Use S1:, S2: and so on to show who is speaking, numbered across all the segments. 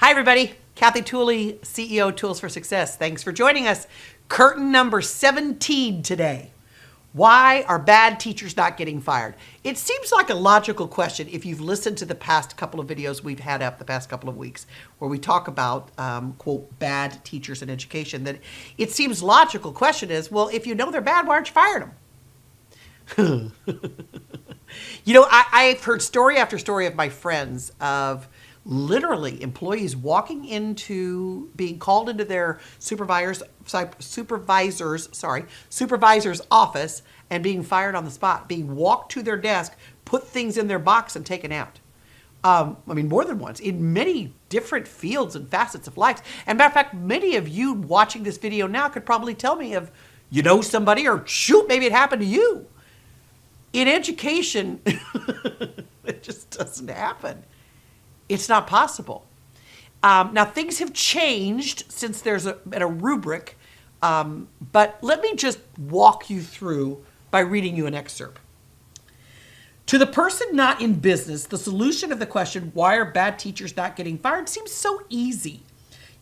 S1: Hi, everybody. Kathy Tooley, CEO Tools for Success. Thanks for joining us. Curtain number 17 today. Why are bad teachers not getting fired? It seems like a logical question if you've listened to the past couple of videos we've had up the past couple of weeks where we talk about, quote, bad teachers in education, that it seems logical question is, well, if you know they're bad, why aren't you firing them? I've heard story after story of my friends of literally employees walking into being called into their supervisor's office and being fired on the spot, being walked to their desk, put things in their box and taken out. More than once in many different fields and facets of life. And matter of fact, many of you watching this video now could probably tell me if you know somebody or shoot, maybe it happened to you. In education, it just doesn't happen. It's not possible. Now, things have changed since there's been a rubric, but let me just walk you through by reading you an excerpt. To the person not in business, the solution of the question, why are bad teachers not getting fired, seems so easy.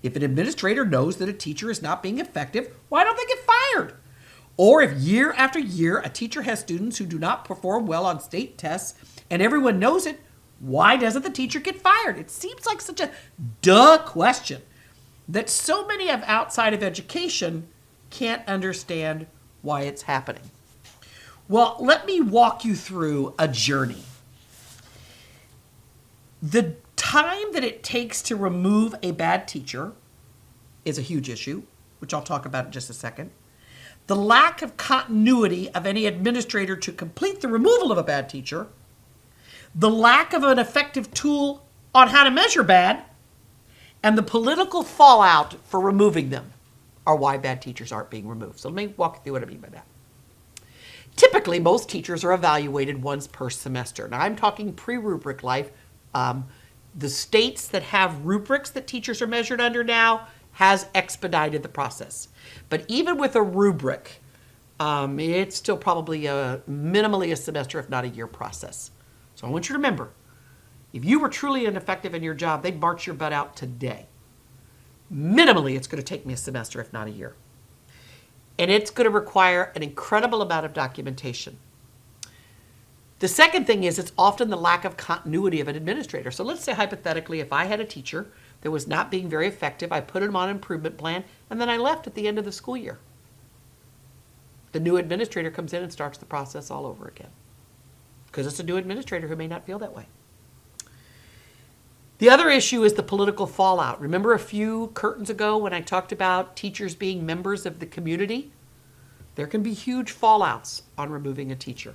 S1: If an administrator knows that a teacher is not being effective, why don't they get fired? Or if year after year a teacher has students who do not perform well on state tests and everyone knows it, why doesn't the teacher get fired? It seems like such a duh question that so many of outside of education can't understand why it's happening. Well, let me walk you through a journey. The time that it takes to remove a bad teacher is a huge issue, which I'll talk about in just a second. The lack of continuity of any administrator to complete the removal of a bad teacher, the lack of an effective tool on how to measure bad, and the political fallout for removing them are why bad teachers aren't being removed. So let me walk you through what I mean by that. Typically, most teachers are evaluated once per semester. Now, I'm talking pre-rubric life. The states that have rubrics that teachers are measured under now has expedited the process. But even with a rubric, it's still probably minimally a semester, if not a year process. So I want you to remember, if you were truly ineffective in your job, they'd march your butt out today. Minimally, it's going to take me a semester, if not a year. And it's going to require an incredible amount of documentation. The second thing is it's often the lack of continuity of an administrator. So let's say hypothetically, if I had a teacher that was not being very effective, I put him on an improvement plan, and then I left at the end of the school year. The new administrator comes in and starts the process all over again. Because it's a new administrator who may not feel that way. The other issue is the political fallout. Remember a few curtains ago when I talked about teachers being members of the community? There can be huge fallouts on removing a teacher.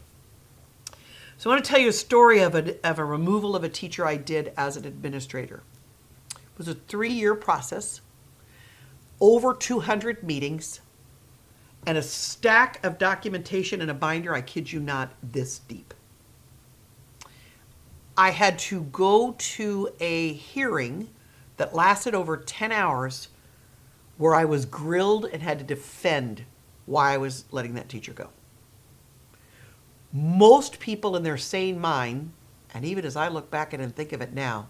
S1: So I want to tell you a story of a removal of a teacher I did as an administrator. It was a 3-year process, over 200 meetings, and a stack of documentation in a binder, I kid you not, this deep. I had to go to a hearing that lasted over 10 hours where I was grilled and had to defend why I was letting that teacher go. Most people in their sane mind, and even as I look back at it and think of it now,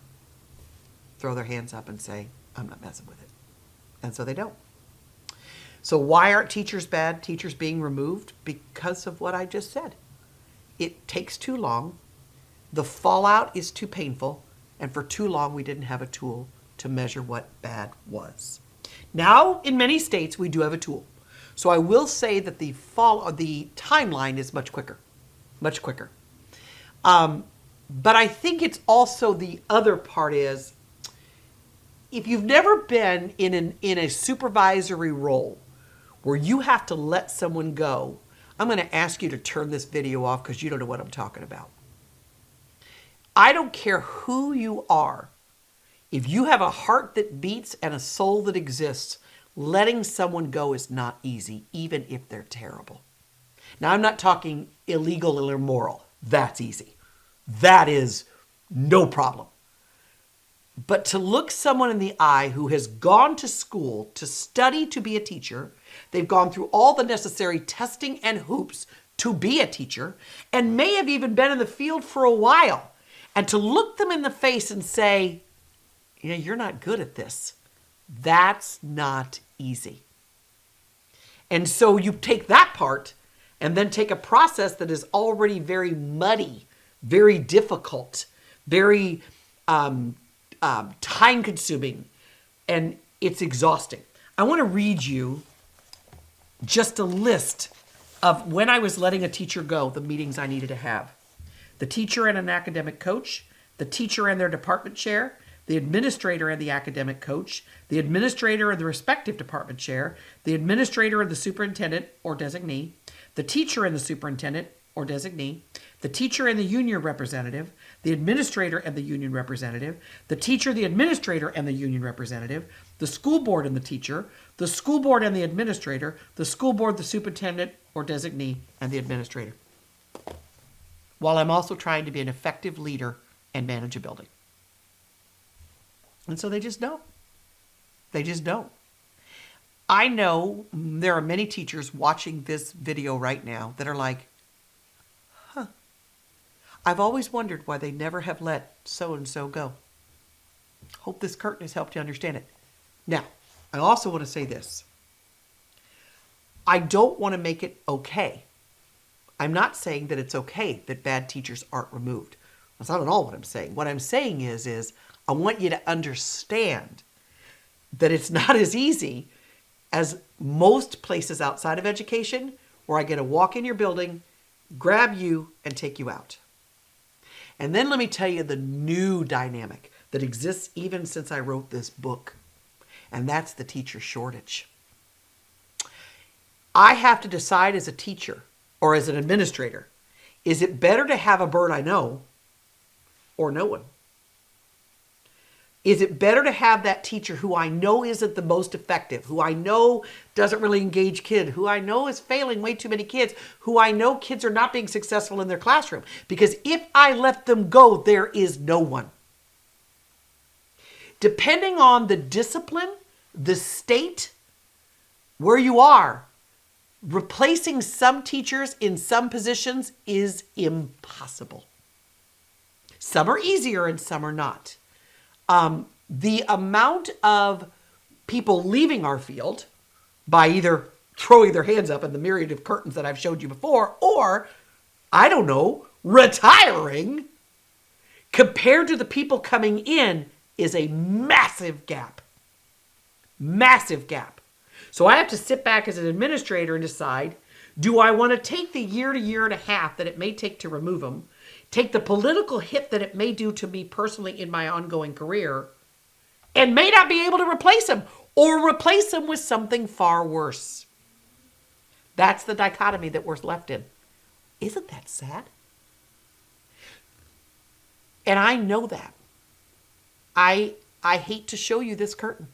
S1: throw their hands up and say, I'm not messing with it. And so they don't. So why aren't teachers bad? Teachers being removed? Because of what I just said. It takes too long. The fallout is too painful. And for too long, we didn't have a tool to measure what bad was. Now, in many states, we do have a tool. So I will say that the timeline is much quicker. Much quicker. But I think it's also the other part is, if you've never been in a supervisory role where you have to let someone go, I'm going to ask you to turn this video off because you don't know what I'm talking about. I don't care who you are. If you have a heart that beats and a soul that exists, letting someone go is not easy, even if they're terrible. Now, I'm not talking illegal or immoral. That's easy. That is no problem. But to look someone in the eye who has gone to school to study to be a teacher, they've gone through all the necessary testing and hoops to be a teacher, and may have even been in the field for a while, and to look them in the face and say, you're not good at this. That's not easy. And so you take that part and then take a process that is already very muddy, very difficult, very time consuming, and it's exhausting. I want to read you just a list of when I was letting a teacher go, the meetings I needed to have. The teacher and an academic coach, the teacher and their department chair, the administrator and the academic coach, the administrator and the respective department chair, the administrator and the superintendent or designee, the teacher and the superintendent or designee, the teacher and the union representative, the administrator and the union representative, the teacher, the administrator and the union representative, the school board and the teacher, the school board and the administrator, the school board, the superintendent or designee, and the administrator. While I'm also trying to be an effective leader and manage a building. And so they just don't. They just don't. I know there are many teachers watching this video right now that are like, I've always wondered why they never have let so-and-so go. Hope this curtain has helped you understand it. Now, I also want to say this. I don't want to make it okay. I'm not saying that it's okay that bad teachers aren't removed. That's not at all what I'm saying. What I'm saying is I want you to understand that it's not as easy as most places outside of education where I get to walk in your building, grab you, and take you out. And then let me tell you the new dynamic that exists even since I wrote this book, and that's the teacher shortage. I have to decide as a teacher or as an administrator, is it better to have a bird I know or no one? Is it better to have that teacher who I know isn't the most effective, who I know doesn't really engage kids, who I know is failing way too many kids, who I know kids are not being successful in their classroom? Because if I let them go, there is no one. Depending on the discipline, the state, where you are, replacing some teachers in some positions is impossible. Some are easier and some are not. The amount of people leaving our field by either throwing their hands up in the myriad of curtains that I've showed you before, or, I don't know, retiring, compared to the people coming in is a massive gap. Massive gap. So I have to sit back as an administrator and decide, do I want to take the year to year and a half that it may take to remove them, take the political hit that it may do to me personally in my ongoing career, and may not be able to replace them, or replace them with something far worse? That's the dichotomy that we're left in. Isn't that sad? And I know that. I hate to show you this curtain.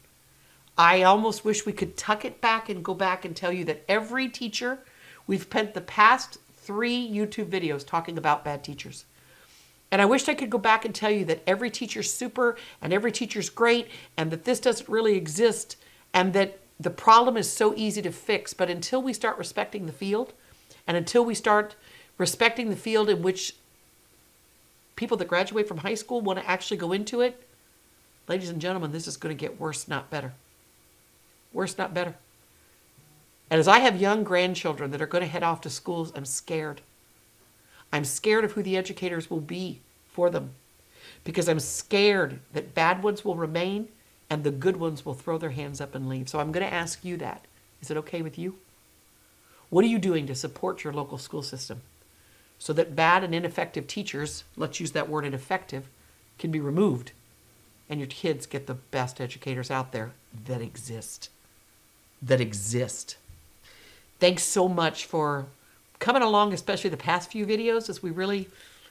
S1: I almost wish we could tuck it back and go back and tell you that every teacher, we've spent the past 3 YouTube videos talking about bad teachers. And I wish I could go back and tell you that every teacher's super and every teacher's great and that this doesn't really exist and that the problem is so easy to fix. But until we start respecting the field and until we start respecting the field in which people that graduate from high school want to actually go into it, ladies and gentlemen, this is going to get worse, not better. Worse, not better. And as I have young grandchildren that are going to head off to schools, I'm scared. I'm scared of who the educators will be for them, because I'm scared that bad ones will remain and the good ones will throw their hands up and leave. So I'm going to ask you that. Is it okay with you? What are you doing to support your local school system so that bad and ineffective teachers, let's use that word ineffective, can be removed and your kids get the best educators out there that exist? That exist. Thanks so much for coming along, especially the past few videos, as we really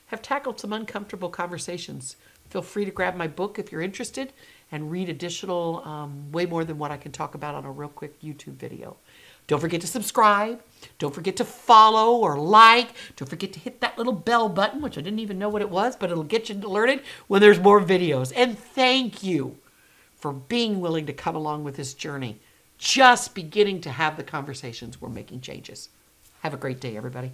S1: have tackled some uncomfortable conversations. Feel free to grab my book if you're interested and read additional, way more than what I can talk about on a real quick YouTube video. Don't forget to subscribe. Don't forget to follow or like. Don't forget to hit that little bell button, which I didn't even know what it was, but it'll get you alerted when there's more videos. And thank you for being willing to come along with this journey. Just beginning to have the conversations, we're making changes. Have a great day, everybody.